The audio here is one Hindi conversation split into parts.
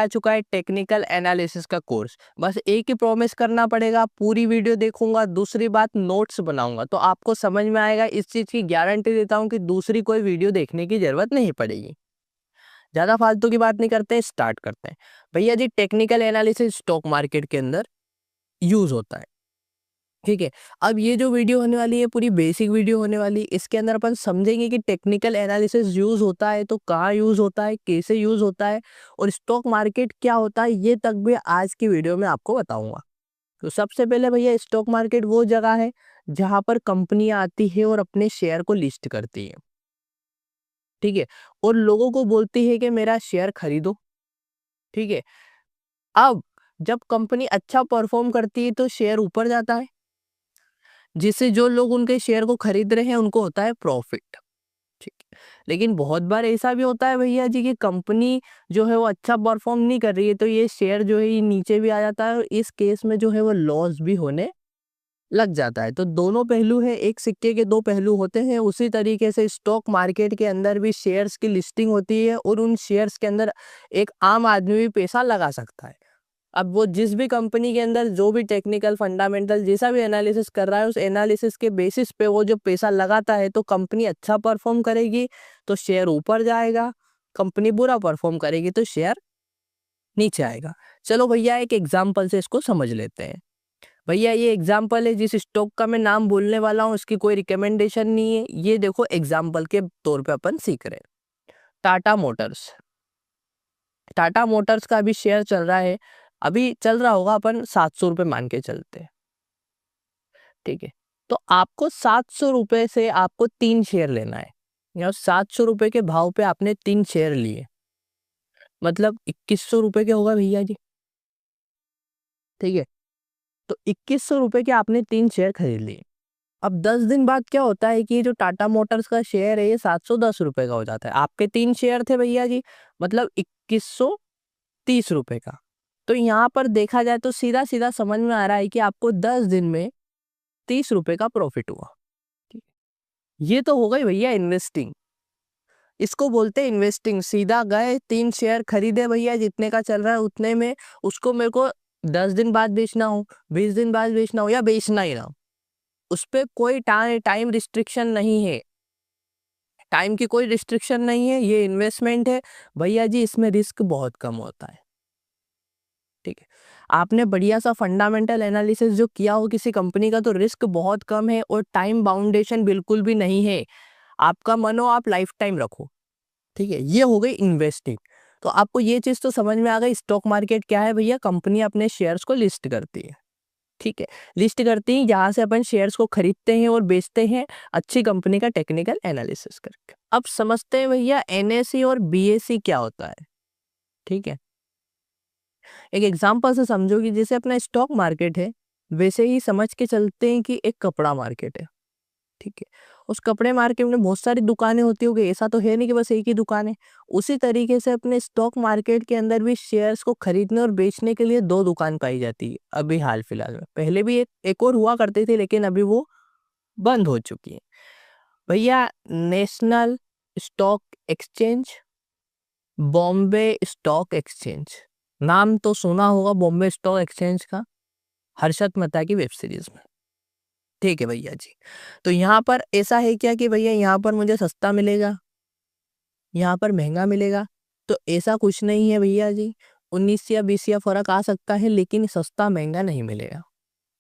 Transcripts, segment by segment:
आ चुका है टेक्निकल एनालिसिस का कोर्स। बस एक ही प्रॉमिस करना पड़ेगा, पूरी वीडियो देखूंगा, दूसरी बात नोट्स बनाऊंगा तो आपको समझ में आएगा। इस चीज़ की गारंटी देता हूं कि दूसरी कोई वीडियो देखने की जरूरत नहीं पड़ेगी। ज़्यादा फालतू की बात नहीं करते, स्टार्ट करते हैं। भैया जी, टेक्निकल एनालिसिस स्टॉक मार्केट के अंदर यूज होता है, ठीक है। अब ये जो वीडियो होने वाली है पूरी बेसिक वीडियो होने वाली है। इसके अंदर अपन समझेंगे कि टेक्निकल एनालिसिस यूज होता है तो कहाँ यूज होता है, कैसे यूज होता है, और स्टॉक मार्केट क्या होता है, ये तक भी आज की वीडियो में आपको बताऊंगा। तो सबसे पहले भैया, स्टॉक मार्केट वो जगह है जहां पर कंपनियां आती है और अपने शेयर को लिस्ट करती है, ठीक है, और लोगों को बोलती है कि मेरा शेयर खरीदो, ठीक है। अब जब कंपनी अच्छा परफॉर्म करती है तो शेयर ऊपर जाता है, जिससे जो लोग उनके शेयर को खरीद रहे हैं उनको होता है प्रॉफिट, ठीक है। लेकिन बहुत बार ऐसा भी होता है भैया जी कि कंपनी जो है वो अच्छा परफॉर्म नहीं कर रही है तो ये शेयर जो है ये नीचे भी आ जाता है, और इस केस में जो है वो लॉस भी होने लग जाता है। तो दोनों पहलू है, एक सिक्के के दो पहलू होते हैं। उसी तरीके से स्टॉक मार्केट के अंदर भी शेयर्स की लिस्टिंग होती है और उन शेयर्स के अंदर एक आम आदमी भी पैसा लगा सकता है। अब वो जिस भी कंपनी के अंदर जो भी टेक्निकल फंडामेंटल जैसा भी एनालिसिस कर रहा है, उस एनालिसिस के बेसिस पे वो जो पैसा लगाता है, तो कंपनी अच्छा परफॉर्म करेगी तो शेयर ऊपर जाएगा, कंपनी बुरा परफॉर्म करेगी तो शेयर नीचे आएगा। चलो भैया, एक एग्जाम्पल से इसको समझ लेते हैं। भैया ये एग्जाम्पल है, जिस स्टॉक का मैं नाम बोलने वाला हूँ उसकी कोई रिकमेंडेशन नहीं है, ये देखो एग्जाम्पल के तौर पे अपन सीख रहे हैं। टाटा मोटर्स, टाटा मोटर्स का अभी शेयर चल रहा है, अभी चल रहा होगा, अपन 700 रुपये मान के चलते हैं, ठीक है। तो आपको 700 रुपये से आपको 3 शेयर लेना है, या 700 रुपये के भाव पे आपने 3 शेयर लिए, मतलब 2100 रुपये के होगा भैया जी, ठीक है। तो 2100 रुपये के आपने 3 शेयर खरीद लिए। अब 10 दिन बाद क्या होता है कि ये जो टाटा मोटर्स का शेयर है ये 710 रुपये का हो जाता है। आपके 3 शेयर थे भैया जी, मतलब 2130 रुपये का। तो यहाँ पर देखा जाए तो सीधा सीधा समझ में आ रहा है कि आपको 10 दिन में 30 रुपये का प्रॉफिट हुआ, ठीक है। ये तो हो गई भैया इन्वेस्टिंग, इसको बोलते हैं इन्वेस्टिंग। सीधा गए 3 शेयर खरीदे भैया, जितने का चल रहा है उतने में, उसको मेरे को 10 दिन बाद बेचना हो, 20 दिन बाद बेचना हो, या बेचना ही ना हो, उस पर कोई टाइम रिस्ट्रिक्शन नहीं है, टाइम की कोई रिस्ट्रिक्शन नहीं है। ये इन्वेस्टमेंट है भैया जी, इसमें रिस्क बहुत कम होता है, ठीक है। आपने बढ़िया सा फंडामेंटल एनालिसिस जो किया हो किसी कंपनी का, तो रिस्क बहुत कम है और टाइम बाउंडेशन बिल्कुल भी नहीं है। आपका मन हो आप लाइफ टाइम रखो, ठीक है। ये हो गई इन्वेस्टिंग। तो आपको ये चीज तो समझ में आ गई। स्टॉक मार्केट क्या है भैया, कंपनी अपने शेयर्स को लिस्ट करती है, ठीक है। लिस्ट करती है, यहाँ से अपन शेयर्स को खरीदते हैं और बेचते हैं अच्छी कंपनी का टेक्निकल एनालिसिस करके। अब समझते हैं भैया एनएसई और बीएसई क्या होता है, ठीक है। एक एग्जांपल से समझो कि जैसे अपना स्टॉक मार्केट है, वैसे ही समझ के चलते हैं कि एक कपड़ा मार्केट है, ठीक है। उस कपड़े मार्केट में बहुत सारी दुकानें होती होगी, ऐसा तो है नहीं कि बस एक ही दुकान है। उसी तरीके से अपने स्टॉक मार्केट के अंदर भी शेयर्स को खरीदने और बेचने के लिए 2 दुकान पाई जाती है अभी हाल फिलहाल में। पहले भी एक और हुआ करती थी, लेकिन अभी वो बंद हो चुकी है भैया। National stock exchange, Bombay stock exchange, नाम तो सुना होगा बॉम्बे स्टॉक एक्सचेंज का, हर्षद मेहता की वेब सीरीज में, ठीक है भैया जी। तो यहाँ पर ऐसा है क्या कि भैया यहाँ पर मुझे सस्ता मिलेगा, यहाँ पर महंगा मिलेगा, तो ऐसा कुछ नहीं है भैया जी। 19 या 20 या फर्क आ सकता है, लेकिन सस्ता महंगा नहीं मिलेगा,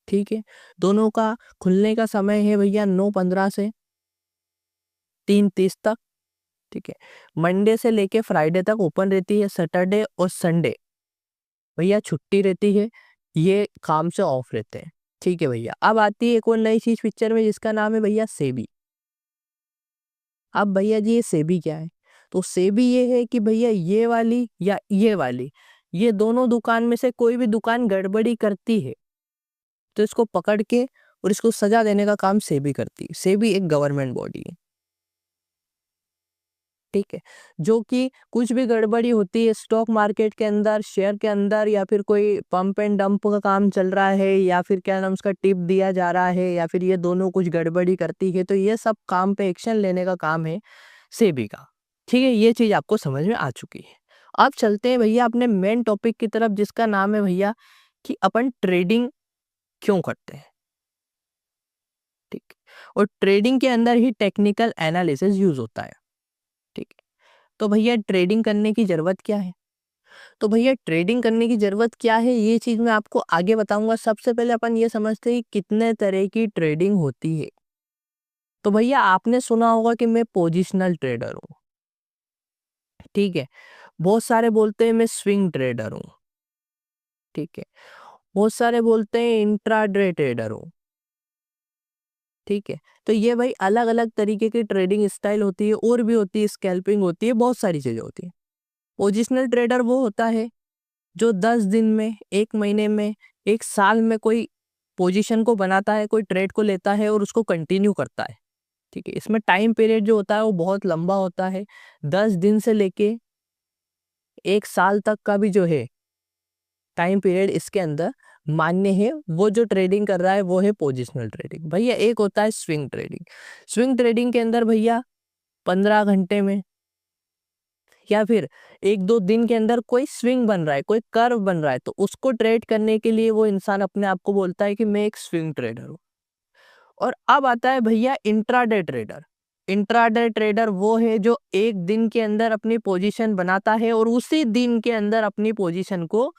ठीक है। दोनों का खुलने का समय है भैया 9:15 से 3:30 तक, ठीक है। मंडे से लेके फ्राइडे तक ओपन रहती है, सैटरडे और संडे भैया छुट्टी रहती है, ये काम से ऑफ रहते हैं, ठीक है भैया। अब आती है एक और नई चीज पिक्चर में, जिसका नाम है भैया सेबी। अब भैया जी ये सेबी क्या है, तो सेबी ये है कि भैया ये वाली या ये वाली, ये दोनों दुकान में से कोई भी दुकान गड़बड़ी करती है तो इसको पकड़ के और इसको सजा देने का काम सेबी करती है। सेबी एक गवर्नमेंट बॉडी है, ठीक है। जो कि कुछ भी गड़बड़ी होती है स्टॉक मार्केट के अंदर, शेयर के अंदर, या फिर कोई पंप एंड डंप का काम चल रहा है, या फिर क्या नाम उसका टिप दिया जा रहा है, या फिर ये दोनों कुछ गड़बड़ी करती है, तो ये सब काम पे एक्शन लेने का काम है सेबी का, ठीक है। ये चीज आपको समझ में आ चुकी है। अब चलते हैं भैया अपने मेन टॉपिक की तरफ, जिसका नाम है भैया कि अपन ट्रेडिंग क्यों करते हैं। ठीक है, और ट्रेडिंग के अंदर ही टेक्निकल एनालिसिस यूज होता है। ठीक है, तो भैया ट्रेडिंग करने की जरूरत क्या है? तो भैया ट्रेडिंग करने की जरूरत क्या है, ये चीज मैं आपको आगे बताऊंगा। सबसे पहले अपन ये समझते हैं कि कितने तरह की ट्रेडिंग होती है। तो भैया आपने सुना होगा कि मैं पोजिशनल ट्रेडर हूँ। ठीक है, बहुत सारे बोलते हैं मैं स्विंग ट्रेडर हूँ। ठीक है, बहुत सारे बोलते हैं इंट्राडे ट्रेडर हूँ। ठीक है, तो ये भाई अलग अलग तरीके की ट्रेडिंग स्टाइल होती है, और भी होती है, स्कैल्पिंग होती है, बहुत सारी चीजें होती है। पोजिशनल ट्रेडर वो होता है जो 10 दिन में, 1 महीने में, 1 साल में कोई पोजीशन को बनाता है, कोई ट्रेड को लेता है और उसको कंटिन्यू करता है। ठीक है, इसमें टाइम पीरियड जो होता है वो बहुत लंबा होता है। 10 दिन से लेके 1 साल तक का भी जो है टाइम पीरियड इसके अंदर मान्य है। वो जो ट्रेडिंग कर रहा है वो है पोजिशनल ट्रेडिंग। भैया एक होता है स्विंग ट्रेडिंग। स्विंग ट्रेडिंग के अंदर भैया 15 घंटे में या फिर 1-2 दिन के अंदर कोई स्विंग बन रहा है, कोई कर्व बन रहा है, तो उसको ट्रेड करने के लिए वो इंसान अपने आप को बोलता है कि मैं एक स्विंग ट्रेडर हूँ। और अब आता है भैया इंट्राडे ट्रेडर। इंट्राडे ट्रेडर वो है जो एक दिन के अंदर अपनी पोजीशन बनाता है और उसी दिन के अंदर अपनी पोजीशन को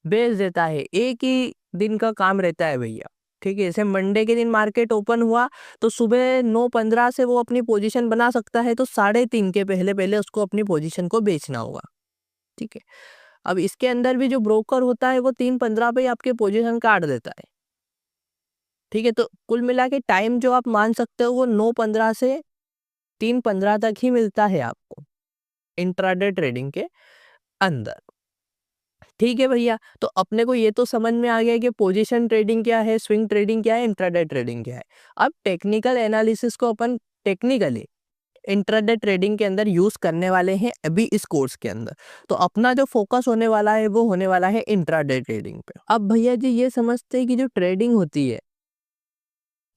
बेच देता है। एक ही दिन का काम रहता है भैया। ठीक है, जैसे मंडे के दिन मार्केट ओपन हुआ तो सुबह 9:15 से वो अपनी पोजीशन बना सकता है, तो 3:30 के पहले पहले उसको अपनी पोजीशन को बेचना होगा। ठीक है, अब इसके अंदर भी जो ब्रोकर होता है वो 3:15 पे आपके पोजीशन काट देता है। ठीक है, तो कुल मिला के टाइम जो आप मान सकते हो वो 9:15 से 3:15 तक ही मिलता है आपको इंट्राडे ट्रेडिंग के अंदर। ठीक है भैया, तो अपने को ये तो समझ में आ गया कि पोजीशन ट्रेडिंग क्या है, स्विंग ट्रेडिंग क्या है, इंट्राडे ट्रेडिंग क्या है। अब टेक्निकल एनालिसिस को अपन टेक्निकली इंट्राडे ट्रेडिंग के अंदर यूज करने वाले हैं अभी इस कोर्स के अंदर। तो अपना जो फोकस होने वाला है वो होने वाला है इंट्राडे ट्रेडिंग पे। अब भैया जी ये समझते हैं कि जो ट्रेडिंग होती है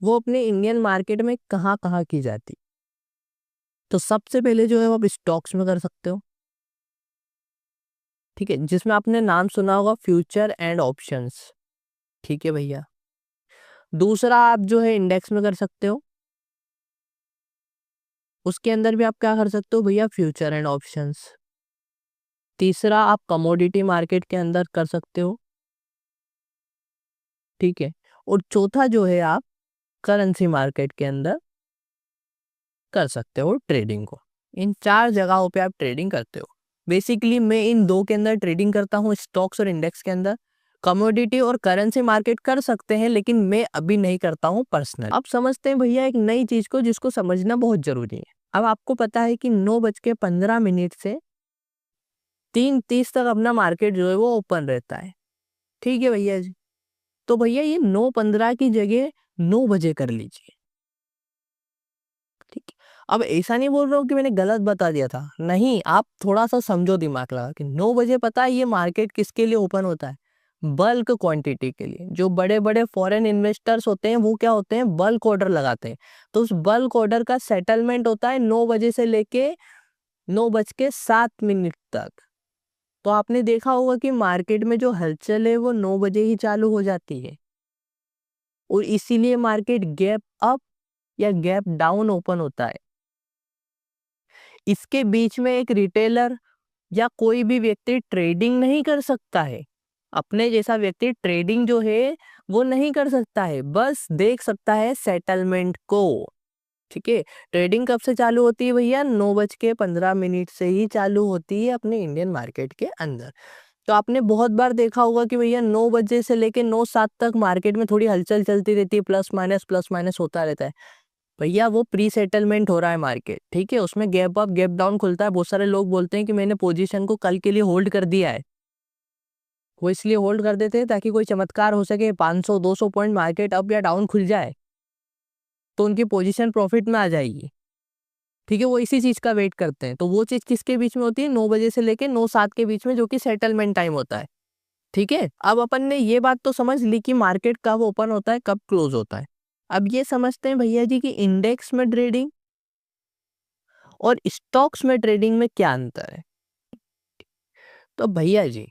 वो अपने इंडियन मार्केट में कहाँ कहाँ की जाती। तो सबसे पहले जो है वो आप स्टॉक्स में कर सकते हो। ठीक है, जिसमें आपने नाम सुना होगा फ्यूचर एंड ऑप्शंस। ठीक है भैया, दूसरा आप जो है इंडेक्स में कर सकते हो। उसके अंदर भी आप क्या कर सकते हो भैया, फ्यूचर एंड ऑप्शंस। तीसरा आप कमोडिटी मार्केट के अंदर कर सकते हो। ठीक है, और चौथा जो है आप करेंसी मार्केट के अंदर कर सकते हो ट्रेडिंग को। इन 4 जगहों पे आप ट्रेडिंग करते हो। बेसिकली मैं इन 2 के अंदर ट्रेडिंग करता हूँ, स्टॉक्स और इंडेक्स के अंदर। कमोडिटी और करेंसी मार्केट कर सकते हैं, लेकिन मैं अभी नहीं करता हूँ पर्सनल। अब समझते हैं भैया एक नई चीज को जिसको समझना बहुत जरूरी है। अब आपको पता है कि 9:15 से 3:30 तक अपना मार्केट जो है वो ओपन रहता है। ठीक है भैया जी, तो भैया ये 9:15 की जगह 9 बजे कर लीजिए। ठीक है, अब ऐसा नहीं बोल रहा हूँ कि मैंने गलत बता दिया था, नहीं, आप थोड़ा सा समझो दिमाग लगा कि 9 बजे पता है ये मार्केट किसके लिए ओपन होता है, बल्क क्वांटिटी के लिए। जो बड़े बड़े फॉरेन इन्वेस्टर्स होते हैं वो क्या होते हैं, बल्क ऑर्डर लगाते हैं। तो उस बल्क ऑर्डर का सेटलमेंट होता है 9 बजे से लेके 9:07 तक। तो आपने देखा होगा कि मार्केट में जो हलचल है वो 9 बजे ही चालू हो जाती है, और इसीलिए मार्केट गैप अप या गैप डाउन ओपन होता है। इसके बीच में एक रिटेलर या कोई भी व्यक्ति ट्रेडिंग नहीं कर सकता है। अपने जैसा व्यक्ति ट्रेडिंग जो है वो नहीं कर सकता है, बस देख सकता है सेटलमेंट को। ठीक है, ट्रेडिंग कब से चालू होती है भैया, 9:15 से ही चालू होती है अपने इंडियन मार्केट के अंदर। तो आपने बहुत बार देखा होगा कि भैया 9 बजे से लेके 9:07 तक मार्केट में थोड़ी हलचल चलती रहती है, प्लस माइनस होता रहता है। भैया वो प्री सेटलमेंट हो रहा है मार्केट। ठीक है, उसमें गैप अप गैप डाउन खुलता है। बहुत सारे लोग बोलते हैं कि मैंने पोजीशन को कल के लिए होल्ड कर दिया है। वो इसलिए होल्ड कर देते हैं ताकि कोई चमत्कार हो सके, 500-200 पॉइंट मार्केट अप या डाउन खुल जाए तो उनकी पोजीशन प्रॉफिट में आ जाएगी। ठीक है, वो इसी चीज का वेट करते हैं। तो वो चीज किसके बीच में होती है, 9 बजे से लेके 9:07 के बीच में, जो कि सेटलमेंट टाइम होता है। ठीक है, अब अपन ने ये बात तो समझ ली कि मार्केट कब ओपन होता है, कब क्लोज होता है। अब ये समझते हैं भैया जी कि इंडेक्स में ट्रेडिंग और स्टॉक्स में ट्रेडिंग में क्या अंतर है। तो भैया जी,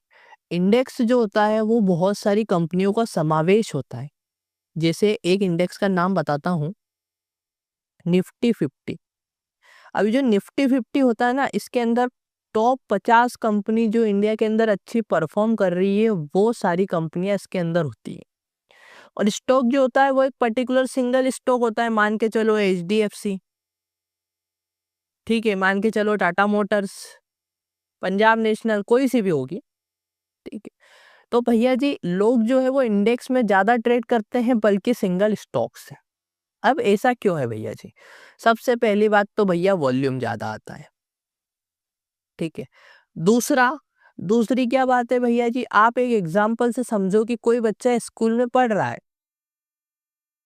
इंडेक्स जो होता है वो बहुत सारी कंपनियों का समावेश होता है। जैसे एक इंडेक्स का नाम बताता हूँ, निफ्टी 50। अभी जो निफ्टी 50 होता है ना, इसके अंदर टॉप 50 कंपनी जो इंडिया के अंदर अच्छी परफॉर्म कर रही है, वो सारी कंपनियां इसके अंदर होती है। और स्टॉक जो होता है वो एक पर्टिकुलर सिंगल स्टॉक होता है, मान के चलो HDFC, ठीक है, मान के चलो टाटा मोटर्स, पंजाब नेशनल, कोई सी भी होगी, ठीक है। तो भैया जी, लोग जो है वो इंडेक्स में ज्यादा ट्रेड करते हैं बल्कि सिंगल स्टॉक से। अब ऐसा क्यों है भैया जी? सबसे पहली बात तो भैया वॉल्यूम ज्यादा आता है, ठीक है। दूसरा दूसरी क्या बात है भैया जी, आप एक एग्जाम्पल से समझो कि कोई बच्चा स्कूल में पढ़ रहा है,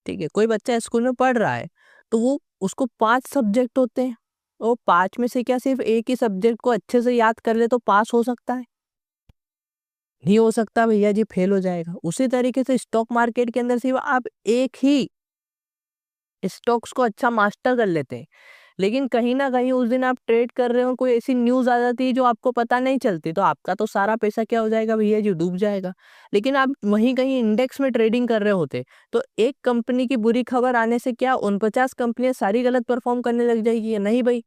ठीक है, कोई बच्चा स्कूल में पढ़ रहा है, तो वो उसको 5 सब्जेक्ट होते हैं, और 5 में से क्या सिर्फ एक ही सब्जेक्ट को अच्छे से याद कर ले तो पास हो सकता है? नहीं हो सकता भैया जी, फेल हो जाएगा। उसी तरीके से स्टॉक मार्केट के अंदर सिर्फ आप एक ही स्टॉक्स को अच्छा मास्टर कर लेते हैं, लेकिन कहीं ना कहीं उस दिन आप ट्रेड कर रहे हो, कोई ऐसी न्यूज आ जाती है जो आपको पता नहीं चलती, तो आपका तो सारा पैसा क्या हो जाएगा भैया जी, डूब जाएगा। लेकिन आप वहीं कहीं इंडेक्स में ट्रेडिंग कर रहे होते, तो एक कंपनी की बुरी खबर आने से क्या 49 कंपनियां सारी गलत परफॉर्म करने लग जाएगी? या नहीं भाई,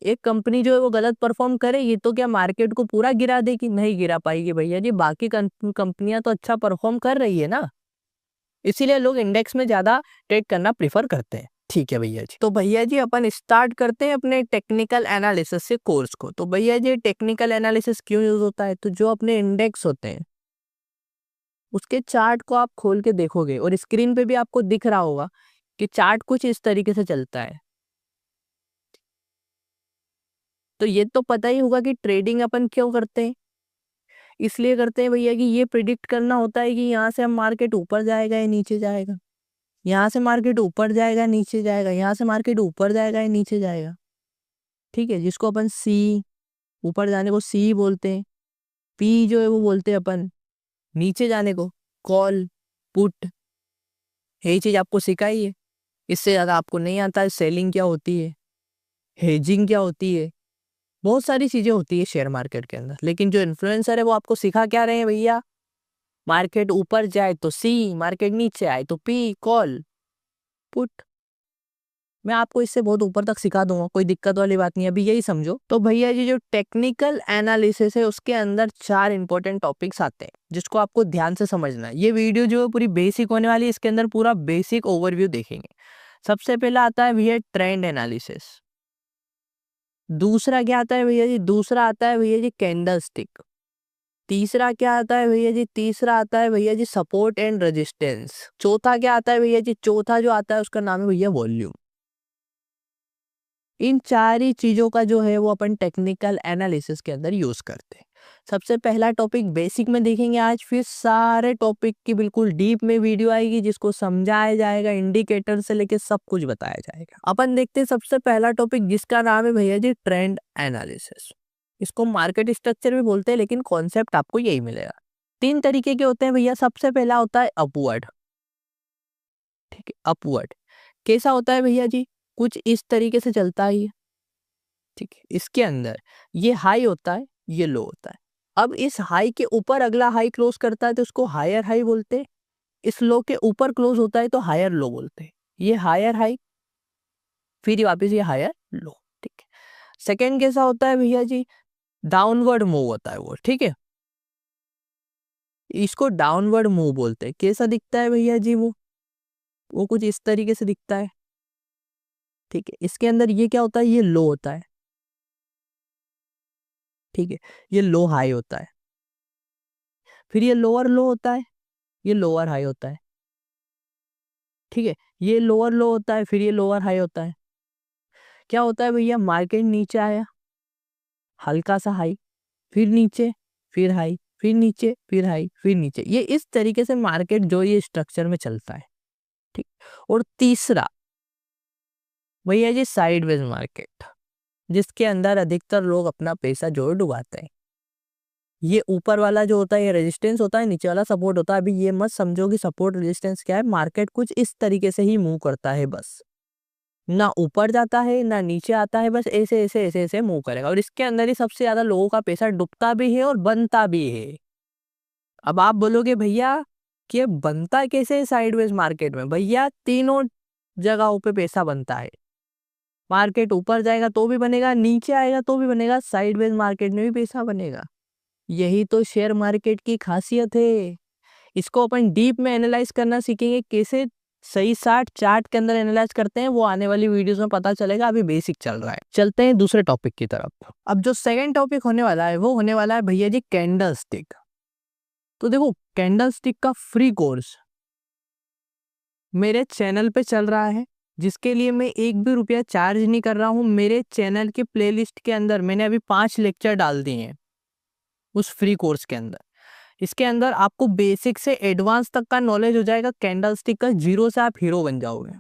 एक कंपनी जो है वो गलत परफॉर्म करेगी तो क्या मार्केट को पूरा गिरा देगी? नहीं गिरा पाएगी भैया जी, बाकी कंपनियां तो अच्छा परफॉर्म कर रही है ना, इसीलिए लोग इंडेक्स में ज्यादा ट्रेड करना प्रिफर करते हैं। ठीक है भैया जी, तो भैया जी अपन स्टार्ट करते हैं अपने टेक्निकल एनालिसिस से कोर्स को। तो भैया जी, टेक्निकल एनालिसिस क्यों यूज होता है? तो जो अपने इंडेक्स होते हैं उसके चार्ट को आप खोल के देखोगे, और स्क्रीन पे भी आपको दिख रहा होगा कि चार्ट कुछ इस तरीके से चलता है। तो ये तो पता ही होगा कि ट्रेडिंग अपन क्यों करते हैं। इसलिए करते हैं भैया कि ये प्रिडिक्ट करना होता है कि यहाँ से हम मार्केट ऊपर जाएगा या नीचे जाएगा, यहाँ से मार्केट ऊपर जाएगा नीचे जाएगा, यहाँ से मार्केट ऊपर जाएगा या नीचे जाएगा, ठीक है, जिसको अपन सी, ऊपर जाने को सी बोलते हैं, पी जो है वो बोलते हैं अपन नीचे जाने को कॉल, पुट। यही चीज आपको सिखाई है, इससे ज्यादा आपको नहीं आता है। सेलिंग क्या होती है, हेजिंग क्या होती है, बहुत सारी चीजें होती है शेयर मार्केट के अंदर। लेकिन जो इन्फ्लुएंसर है वो आपको सिखा क्या रहे हैं भैया? मार्केट ऊपर जाए तो सी, मार्केट नीचे आए तो पी, कॉल, पुट। मैं आपको इससे बहुत ऊपर तक सिखा दूंगा, कोई दिक्कत वाली बात नहीं है, अभी यही समझो। तो भैया जी, जो टेक्निकल एनालिसिस है उसके अंदर 4 इंपॉर्टेंट टॉपिक्स आते हैं जिसको आपको ध्यान से समझना है। ये वीडियो जो है पूरी बेसिक होने वाली है, इसके अंदर पूरा बेसिक ओवरव्यू देखेंगे। सबसे पहला आता है भैया ट्रेंड एनालिसिस। दूसरा क्या आता है भैया जी? दूसरा आता है भैया जी कैंडल स्टिक। तीसरा क्या आता है भैया जी? तीसरा आता है भैया जी सपोर्ट एंड रेजिस्टेंस। चौथा क्या आता है भैया जी? चौथा जो आता है उसका नाम है भैया वॉल्यूम। इन 4 ही चीजों का जो है वो अपन टेक्निकल एनालिसिस के अंदर यूज करते हैं। सबसे पहला टॉपिक बेसिक में देखेंगे आज, फिर सारे टॉपिक की बिल्कुल डीप में वीडियो आएगी जिसको समझाया जाएगा, इंडिकेटर से लेके सब कुछ बताया जाएगा। अपन देखते हैं सबसे पहला टॉपिक जिसका नाम है भैया जी ट्रेंड एनालिसिस। इसको मार्केट स्ट्रक्चर भी बोलते हैं, लेकिन कॉन्सेप्ट आपको यही मिलेगा। 3 तरीके के होते हैं भैया। सबसे पहला होता है अपवर्ड, ठीक है, अपवर्ड कैसा होता है भैया जी? कुछ इस तरीके से चलता है, ठीक है, इसके अंदर ये हाई होता है, ये लो होता है। अब इस हाई के ऊपर अगला हाई क्लोज करता है तो उसको हायर हाई बोलते हैं। इस लो के ऊपर क्लोज होता है तो हायर लो बोलते हैं। ये हायर हाई, फिर वापस ये हायर लो, ठीक है। सेकेंड कैसा होता है भैया जी? डाउनवर्ड मूव होता है वो, ठीक है, इसको डाउनवर्ड मूव बोलते हैं। कैसा दिखता है भैया जी? वो कुछ इस तरीके से दिखता है, ठीक है। इसके अंदर ये क्या होता है? ये लो होता है, ठीक है, ये लो हाई होता है, फिर ये लोअर लो होता है, ये लोअर हाई होता है, ठीक है, ये लोअर लो होता है, फिर ये लोअर हाई होता है। क्या होता है भैया? मार्केट नीचे आया, हल्का सा हाई, फिर नीचे, फिर हाई, फिर नीचे, फिर हाई, फिर नीचे। ये इस तरीके से मार्केट जो ये स्ट्रक्चर में चलता है, ठीक। और तीसरा भैया जी साइडवेज मार्केट, जिसके अंदर अधिकतर लोग अपना पैसा जो है डुबाते हैं। ये ऊपर वाला जो होता है ये रेजिस्टेंस होता है, नीचे वाला सपोर्ट होता है। अभी ये मत समझो कि सपोर्ट रेजिस्टेंस क्या है, मार्केट कुछ इस तरीके से ही मूव करता है बस। ना ऊपर जाता है ना नीचे आता है, बस ऐसे ऐसे ऐसे ऐसे मूव करेगा और इसके अंदर ही सबसे ज्यादा लोगों का पैसा डूबता भी है और बनता भी है। अब आप बोलोगे भैया कि ये बनता कैसे है साइडवेज मार्केट में? भैया तीनों जगहों पे पैसा बनता है। मार्केट ऊपर जाएगा तो भी बनेगा, नीचे आएगा तो भी बनेगा, साइडवेज मार्केट में भी पैसा बनेगा। यही तो शेयर मार्केट की खासियत है। इसको अपन डीप में एनालाइज करना सीखेंगे, कैसे सही साठ चार्ट के अंदर एनालाइज करते हैं वो आने वाली वीडियोस में पता चलेगा, अभी बेसिक चल रहा है। चलते हैं दूसरे टॉपिक की तरफ। अब जो सेकंड टॉपिक होने वाला है वो होने वाला है भैया जी कैंडल स्टिक। तो देखो कैंडल स्टिक का फ्री कोर्स मेरे चैनल पे चल रहा है, जिसके लिए मैं एक भी रुपया चार्ज नहीं कर रहा हूँ। मेरे चैनल के प्लेलिस्ट के अंदर मैंने अभी 5 लेक्चर डाल दिए हैं उस फ्री कोर्स के अंदर। इसके अंदर आपको बेसिक से एडवांस तक का नॉलेज हो जाएगा कैंडल स्टिक का, जीरो से आप हीरो बन जाओगे।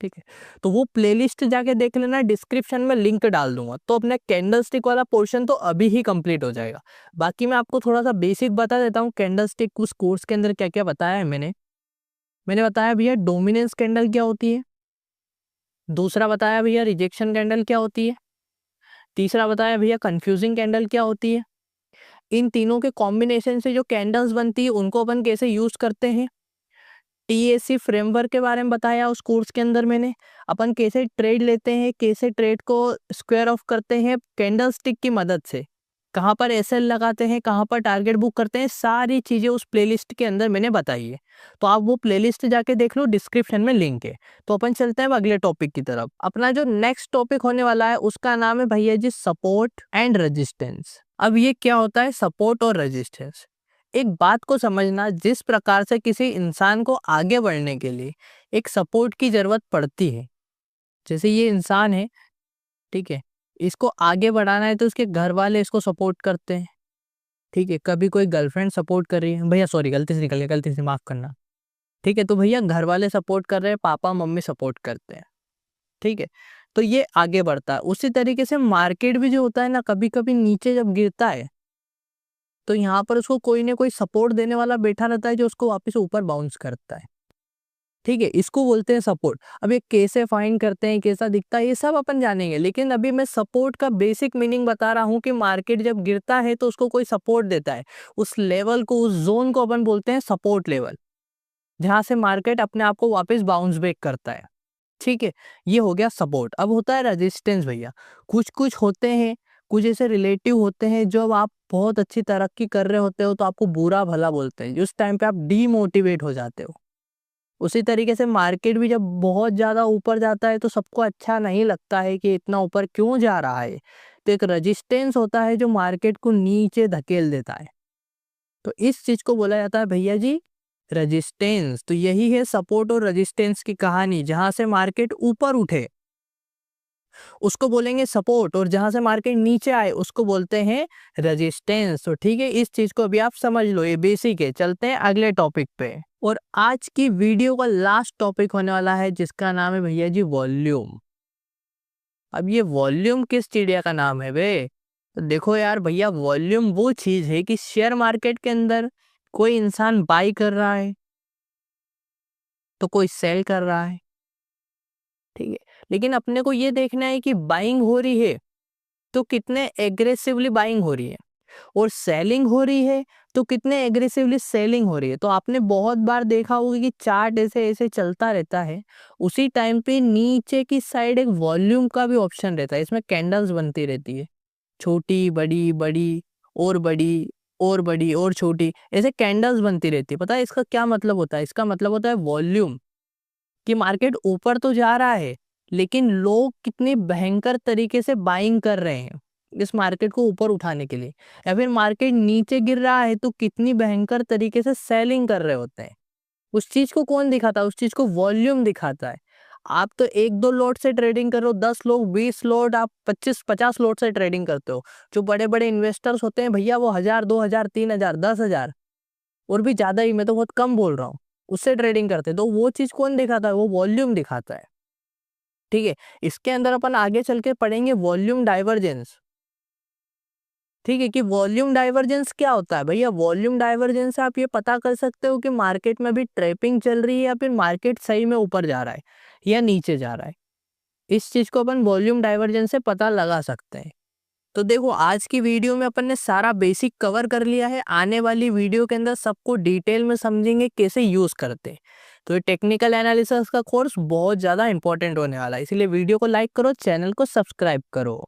ठीक है, तो वो प्लेलिस्ट जाके देख लेना, डिस्क्रिप्शन में लिंक डाल दूंगा। तो अपना कैंडल स्टिक वाला पोर्शन तो अभी ही कंप्लीट हो जाएगा। बाकी मैं आपको थोड़ा सा बेसिक बता देता हूँ कैंडल स्टिक उस कोर्स के अंदर क्या क्या बताया है मैंने बताया भैया डोमिनेंस कैंडल क्या होती है, दूसरा बताया भैया रिजेक्शन कैंडल क्या होती है, तीसरा बताया भैया कंफ्यूजिंग कैंडल क्या होती है। इन तीनों के कॉम्बिनेशन से जो कैंडल्स बनती है उनको अपन कैसे यूज करते हैं। टीएसी फ्रेमवर्क के बारे में बताया उस कोर्स के अंदर मैंने। अपन कैसे ट्रेड लेते हैं, कैसे ट्रेड को स्क्वायर ऑफ करते हैं कैंडल स्टिक की मदद से, कहाँ पर एसएल लगाते हैं, कहाँ पर टारगेट बुक करते हैं, सारी चीजें उस प्लेलिस्ट के अंदर मैंने बताई है। तो आप वो प्लेलिस्ट जाके देख लो, डिस्क्रिप्शन में लिंक है। तो अपन चलते हैं अब अगले टॉपिक की तरफ। अपना जो नेक्स्ट टॉपिक होने वाला है उसका नाम है भैया जी सपोर्ट एंड रेजिस्टेंस। अब ये क्या होता है सपोर्ट और रेजिस्टेंस? एक बात को समझना, जिस प्रकार से किसी इंसान को आगे बढ़ने के लिए एक सपोर्ट की जरूरत पड़ती है, जैसे ये इंसान है, ठीक है, इसको आगे बढ़ाना है तो इसके घर वाले इसको सपोर्ट करते हैं। ठीक है, कभी कोई गर्लफ्रेंड सपोर्ट कर रही है, भैया सॉरी गलती से निकल गया, गलती से माफ करना। ठीक है, तो भैया घर वाले सपोर्ट कर रहे हैं, पापा मम्मी सपोर्ट करते हैं। ठीक है, तो ये आगे बढ़ता है। उसी तरीके से मार्केट भी जो होता है ना, कभी कभी नीचे जब गिरता है तो यहाँ पर उसको कोई ना कोई सपोर्ट देने वाला बैठा रहता है जो उसको वापस ऊपर बाउंस करता है। ठीक है, इसको बोलते हैं सपोर्ट। अब ये कैसे फाइंड करते हैं, कैसा दिखता है, ये सब अपन जानेंगे, लेकिन अभी मैं सपोर्ट का बेसिक मीनिंग बता रहा हूँ कि मार्केट जब गिरता है तो उसको कोई सपोर्ट देता है। उस लेवल को, उस जोन को अपन बोलते हैं सपोर्ट लेवल, जहां से मार्केट अपने आप को वापस बाउंस बैक करता है। ठीक है, ये हो गया सपोर्ट। अब होता है रेजिस्टेंस भैया। कुछ कुछ होते हैं, कुछ ऐसे रिलेटिव होते हैं, जब आप बहुत अच्छी तरक्की कर रहे होते हो तो आपको बुरा भला बोलते हैं, उस टाइम पे आप डीमोटिवेट हो जाते हो। उसी तरीके से मार्केट भी जब बहुत ज़्यादा ऊपर जाता है तो सबको अच्छा नहीं लगता है कि इतना ऊपर क्यों जा रहा है। तो एक रेजिस्टेंस होता है जो मार्केट को नीचे धकेल देता है। तो इस चीज को बोला जाता है भैया जी रेजिस्टेंस। तो यही है सपोर्ट और रेजिस्टेंस की कहानी। जहां से मार्केट ऊपर उठे उसको बोलेंगे सपोर्ट, और जहां से मार्केट नीचे आए उसको बोलते हैं रेजिस्टेंस। तो ठीक है, इस चीज को अभी आप समझ लो, ये बेसिक है। चलते हैं अगले टॉपिक पे। और आज की वीडियो का लास्ट टॉपिक होने वाला है जिसका नाम है भैया जी वॉल्यूम। अब ये वॉल्यूम किस चिड़िया का नाम है बे? तो देखो यार भैया, वॉल्यूम वो चीज है कि शेयर मार्केट के अंदर कोई इंसान बाई कर रहा है तो कोई सेल कर रहा है। ठीक है, लेकिन अपने को ये देखना है कि बाइंग हो रही है तो कितने एग्रेसिवली बाइंग हो रही है, और सेलिंग हो रही है तो कितने एग्रेसिवली सेलिंग हो रही है। तो आपने बहुत बार देखा होगा कि चार्ट ऐसे ऐसे चलता रहता है, उसी टाइम पे नीचे की साइड एक वॉल्यूम का भी ऑप्शन रहता है। इसमें कैंडल्स बनती रहती है, छोटी बड़ी बड़ी और बड़ी और बड़ी और छोटी, ऐसे कैंडल्स बनती रहती है। पता है इसका क्या मतलब होता है? इसका मतलब होता है वॉल्यूम, कि मार्केट ऊपर तो जा रहा है लेकिन लोग कितनी भयंकर तरीके से बाइंग कर रहे हैं इस मार्केट को ऊपर उठाने के लिए, या फिर मार्केट नीचे गिर रहा है तो कितनी भयंकर तरीके से सेलिंग कर रहे होते हैं। उस चीज को कौन दिखाता है? उस चीज को वॉल्यूम दिखाता है। आप तो एक दो लोट से ट्रेडिंग कर रहे हो, 10 लोग 20 लोट, आप 25-50 लोट से ट्रेडिंग करते हो। जो बड़े बड़े इन्वेस्टर्स होते हैं भैया, वो 1000 2000 3000 10,000 और भी ज्यादा ही, मैं तो बहुत कम बोल रहा हूँ, उससे ट्रेडिंग करते हैं। तो वो चीज कौन दिखाता है? वो वॉल्यूम दिखाता है। ठीक है, इसके अंदर अपन आगे चल के पढ़ेंगे वॉल्यूम डाइवर्जेंस। ठीक है, कि वॉल्यूम डाइवर्जेंस क्या होता है भैया? वॉल्यूम डाइवर्जेंस से आप ये पता कर सकते हो कि मार्केट में अभी ट्रैपिंग चल रही है या फिर मार्केट सही में ऊपर जा रहा है या नीचे जा रहा है। इस चीज़ को अपन वॉल्यूम डाइवर्जेंस से पता लगा सकते हैं। तो देखो आज की वीडियो में अपन ने सारा बेसिक कवर कर लिया है। आने वाली वीडियो के अंदर सबको डिटेल में समझेंगे कैसे यूज़ करते हैं। तो ये टेक्निकल एनालिसिस का कोर्स बहुत ज़्यादा इंपॉर्टेंट होने वाला है, इसलिए वीडियो को लाइक करो, चैनल को सब्सक्राइब करो।